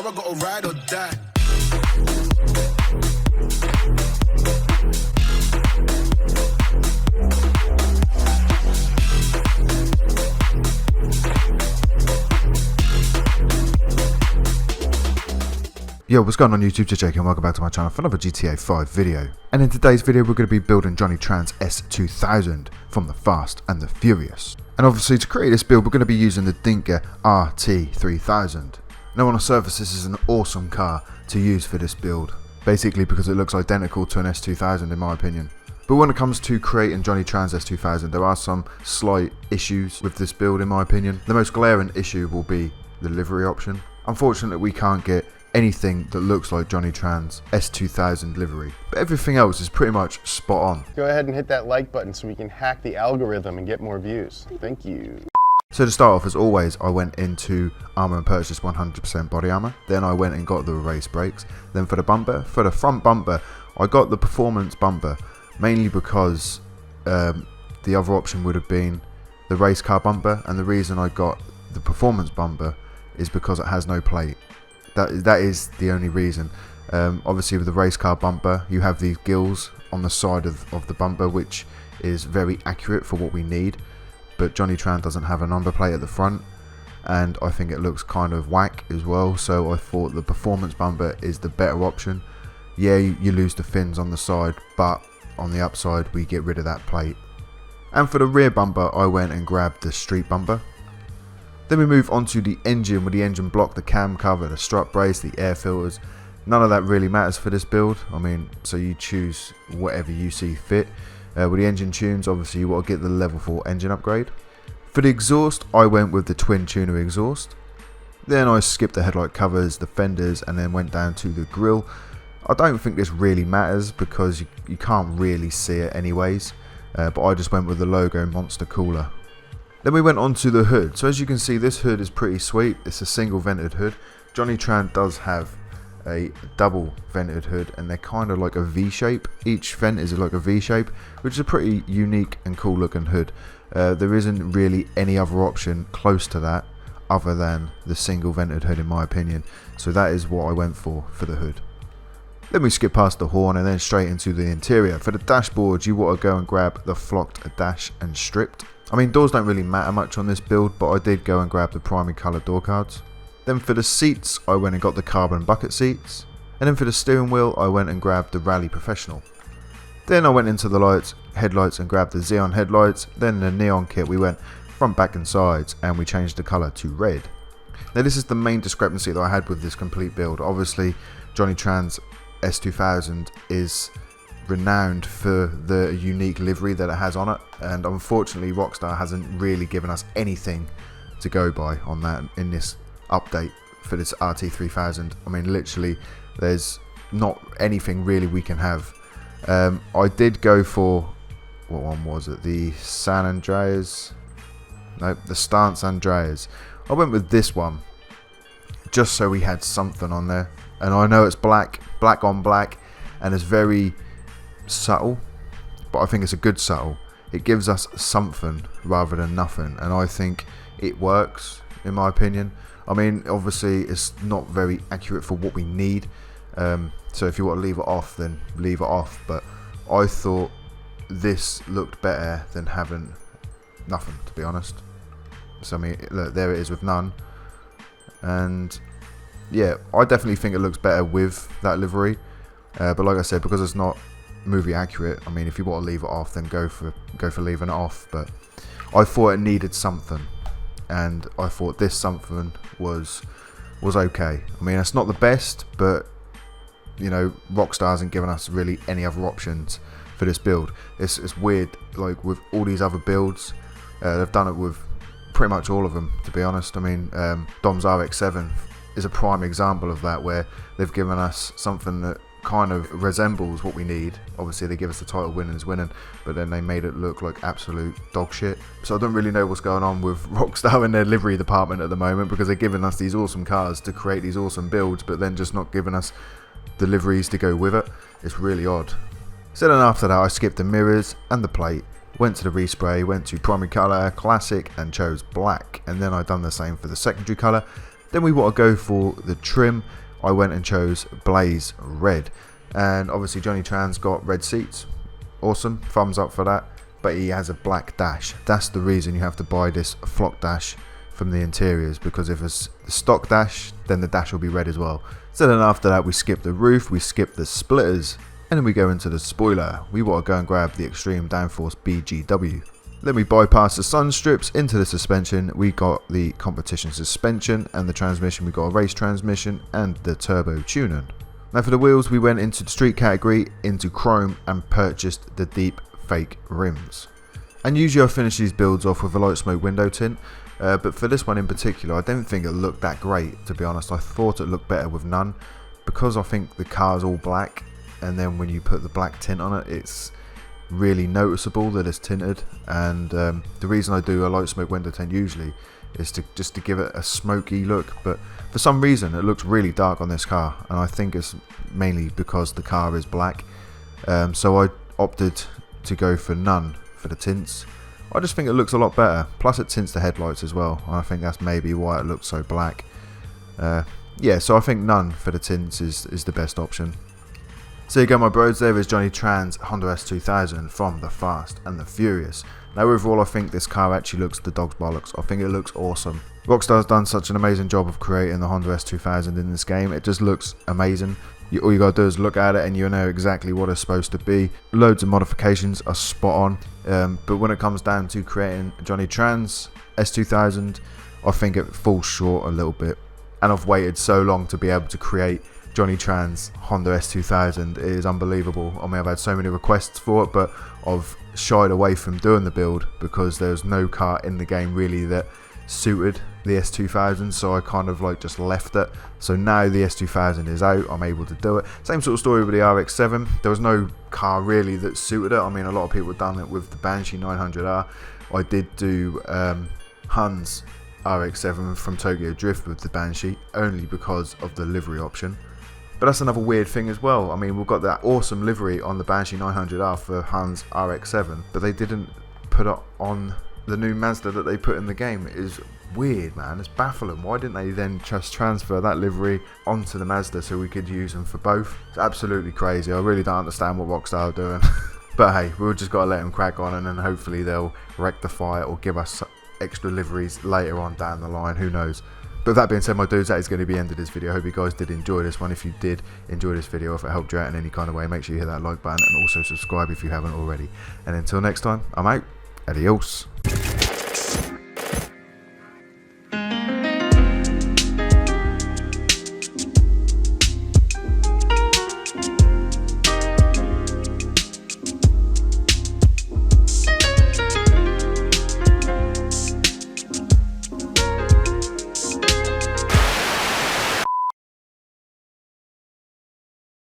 I gotta ride or die. Yo, what's going on YouTube? Just Jake and welcome back to my channel for another GTA 5 video. And in today's video we're going to be building Johnny Tran's S2000 from the Fast and the Furious. And obviously to create this build we're going to be using the DINKA RT3000. Now on the surface this is an awesome car to use for this build, basically because it looks identical to an S2000 in my opinion. But when it comes to creating Johnny Tran's S2000 there are some slight issues with this build in my opinion. The most glaring issue will be the livery option. Unfortunately we can't get anything that looks like Johnny Tran's S2000 livery, but everything else is pretty much spot on. Go ahead and hit that like button so we can hack the algorithm and get more views. Thank you. So to start off, as always, I went into armor and purchased 100% body armor. Then I went and got the race brakes. Then for the bumper, for the front bumper, I got the performance bumper, mainly because the other option would have been the race car bumper, and the reason I got the performance bumper is because it has no plate. That is the only reason. Obviously with the race car bumper you have these gills on the side of the bumper, which is very accurate for what we need, but Johnny Tran doesn't have a number plate at the front and I think it looks kind of whack as well, so I thought the performance bumper is the better option. Yeah, you lose the fins on the side, but on the upside we get rid of that plate. And for the rear bumper I went and grabbed the street bumper. Then we move on to the engine, with the engine block, the cam cover, the strut brace, the air filters. None of that really matters for this build. I mean, so you choose whatever you see fit. With the engine tunes, obviously you want to get the level 4 engine upgrade. For the exhaust, I went with the twin tuner exhaust. Then I skipped the headlight covers, the fenders, and then went down to the grille. I don't think this really matters because you can't really see it anyways. But I just went with the logo monster cooler. Then we went on to the hood. So as you can see, this hood is pretty sweet. It's a single vented hood. Johnny Tran does have a double vented hood and they're kind of like a V shape. Each vent is like a V shape, which is a pretty unique and cool looking hood. There isn't really any other option close to that other than the single vented hood in my opinion. So that is what I went for the hood. Then we skip past the horn and then straight into the interior. For the dashboard you want to go and grab the flocked dash and stripped. I mean, doors don't really matter much on this build, but I did go and grab the primary colour door cards. Then for the seats, I went and got the carbon bucket seats. And then for the steering wheel, I went and grabbed the Rally Professional. Then I went into the headlights and grabbed the Xeon headlights. Then the neon kit, we went front, back and sides, and we changed the colour to red. Now this is the main discrepancy that I had with this complete build. Obviously, Johnny Tran's S2000 is renowned for the unique livery that it has on it, and unfortunately Rockstar hasn't really given us anything to go by on that in this update for this RT3000. I mean literally there's not anything really we can have. I did go for, what one was it, the San Andreas, no, the Stance Andreas. I went with this one just so we had something on there, and I know it's black on black and it's very subtle, but I think it's a good subtle. It gives us something rather than nothing, and I think it works in my opinion. I mean obviously it's not very accurate for what we need, so if you want to leave it off then leave it off, but I thought this looked better than having nothing, to be honest. So I mean look, there it is with none, and yeah, I definitely think it looks better with that livery, but like I said, because it's not movie accurate, I mean if you want to leave it off then go for leaving it off, but I thought it needed something and I thought this something was okay. I mean it's not the best, but you know Rockstar hasn't given us really any other options for this build. It's weird, like with all these other builds, they've done it with pretty much all of them, to be honest. I mean Dom's RX-7 is a prime example of that, where they've given us something that kind of resembles what we need. Obviously they give us the title winning is winning, but then they made it look like absolute dog shit. So I don't really know what's going on with Rockstar in their livery department at the moment, because they're giving us these awesome cars to create these awesome builds, but then just not giving us the liveries to go with it. It's really odd. So then after that I skipped the mirrors and the plate, went to the respray, went to primary colour, classic, and chose black, and then I done the same for the secondary colour. Then we want to go for the trim. I went and chose Blaze Red, and obviously Johnny Tran's got red seats. Awesome, thumbs up for that. But he has a black dash. That's the reason you have to buy this flock dash from the interiors, because if it's the stock dash, then the dash will be red as well. So then after that we skip the roof, we skip the splitters, and then we go into the spoiler. We want to go and grab the Extreme Downforce BGW. Then we bypass the sun strips into the suspension. We got the competition suspension, and the transmission we got a race transmission and the turbo tuning. Now for the wheels, we went into the street category, into chrome, and purchased the deep fake rims. And usually I finish these builds off with a light smoke window tint, but for this one in particular I don't think it looked that great, to be honest. I thought it looked better with none, because I think the car's all black, and then when you put the black tint on it, it's really noticeable that it's tinted. And the reason I do a light smoke window tint usually is just to give it a smoky look, but for some reason it looks really dark on this car, and I think it's mainly because the car is black. So I opted to go for none for the tints. I just think it looks a lot better, plus it tints the headlights as well, and I think that's maybe why it looks so black. Yeah, so I think none for the tints is the best option. So you go my bros, there is Johnny Tran's Honda S2000 from the Fast and the Furious. Now overall I think this car actually looks the dog's bollocks. I think it looks awesome. Rockstar's done such an amazing job of creating the Honda S2000 in this game. It just looks amazing. All you gotta do is look at it and you know exactly what it's supposed to be. Loads of modifications are spot on, but when it comes down to creating Johnny Tran's S2000, I think it falls short a little bit. And I've waited so long to be able to create Johnny Tran's Honda S2000. It is unbelievable. I mean, I've had so many requests for it, but I've shied away from doing the build because there's no car in the game really that suited the S2000, so I kind of like just left it. So now the S2000 is out, I'm able to do it. Same sort of story with the RX-7. There was no car really that suited it. I mean, a lot of people have done it with the Banshee 900R. I did do Hun's RX-7 from Tokyo Drift with the Banshee, only because of the livery option. But that's another weird thing as well. I mean, we've got that awesome livery on the Banshee 900R for Hun's RX-7, but they didn't put it on the new Mazda that they put in the game. It is weird, man. It's baffling. Why didn't they then just transfer that livery onto the Mazda so we could use them for both? It's absolutely crazy. I really don't understand what Rockstar are doing. But hey, we've just got to let them crack on, and then hopefully they'll rectify it or give us extra liveries later on down the line. Who knows? But with that being said, my dudes, that is going to be the end of this video. I hope you guys did enjoy this one. If you did enjoy this video, if it helped you out in any kind of way, make sure you hit that like button and also subscribe if you haven't already. And until next time, I'm out. Adios.